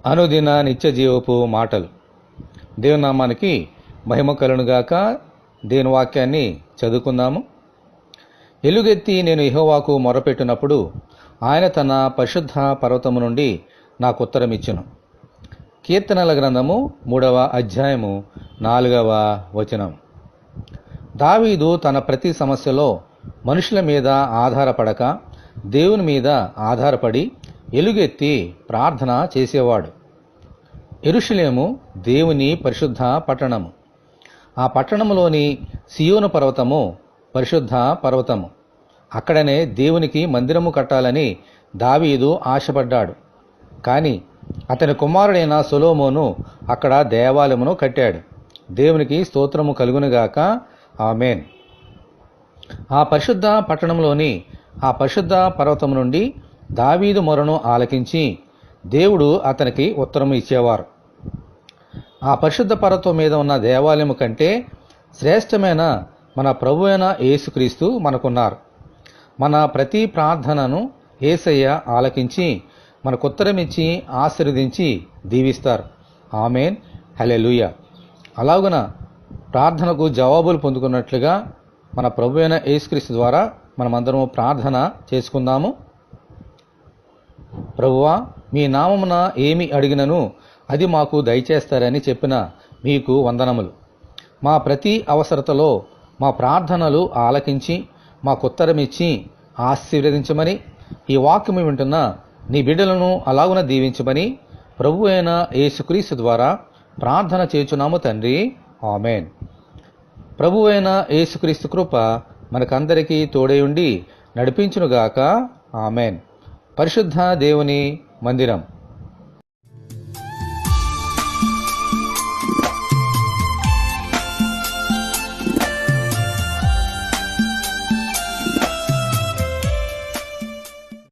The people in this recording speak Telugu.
అనుదిన నిత్య జీవపు మాటలు. దేవుని నామానికి మహిమ కలుగునుగాక. దేవుని వాక్యాన్ని చదువుకుందాము. ఎలుగెత్తి నేను యెహోవాకు మొరపెట్టినప్పుడు ఆయన తన పరిశుద్ధ పర్వతము నుండి నాకు ఉత్తరమిచ్చును. కీర్తనల గ్రంథము 3వ అధ్యాయము 4వ వచనం. దావీదు తన ప్రతి సమస్యలో మనుషుల మీద ఆధారపడక దేవుని మీద ఆధారపడి ఎలుగెత్తి ప్రార్థన చేసేవాడు. యెరూషలేము దేవుని పరిశుద్ధ పట్టణము. ఆ పట్టణంలోని సియోను పర్వతము పరిశుద్ధ పర్వతము. అక్కడనే దేవునికి మందిరము కట్టాలని దావీదు ఆశపడ్డాడు. కానీ అతని కుమారుడైన సొలొమోను అక్కడ దేవాలయమును కట్టాడు. దేవునికి స్తోత్రము కలుగునుగాక. ఆమేన్. ఆ పరిశుద్ధ పట్టణంలోని ఆ పరిశుద్ధ పర్వతము నుండి దావీదు మొరను ఆలకించి దేవుడు అతనికి ఉత్తరము ఇచ్చేవారు. ఆ పరిశుద్ధ పర్వతం మీద ఉన్న దేవాలయము కంటే శ్రేష్టమైన మన ప్రభు అయిన యేసుక్రీస్తు మనకున్నారు. మన ప్రతి ప్రార్థనను యేసయ్య ఆలకించి మనకు ఉత్తరమిచ్చి ఆశీర్వదించి దీవిస్తారు. ఆమేన్, హల్లెలూయా. అలాగున ప్రార్థనకు జవాబులు పొందుకున్నట్లుగా మన ప్రభు అయిన యేసుక్రీస్తు ద్వారా మనమందరము ప్రార్థన చేసుకుందాము. ప్రభువా, మీ నామమున ఏమి అడిగినను అది మాకు దయచేస్తారని చెప్పిన మీకు వందనములు. మా ప్రతి అవసరతలో మా ప్రార్థనలు ఆలకించి మాకు ఉత్తరమిచ్చి ఆశీర్వదించమని, ఈ వాక్యము వింటున్న నీ బిడ్డలను అలాగున దీవించమని ప్రభు అయిన యేసుక్రీస్తు ద్వారా ప్రార్థన చేయుచున్నాము తండ్రి. ఆమేన్. ప్రభు అయిన యేసుక్రీస్తు కృప మనకందరికీ తోడై ఉండి నడిపించునుగాక. ఆమేన్. పరిశుద్ధ దేవుని మందిరం.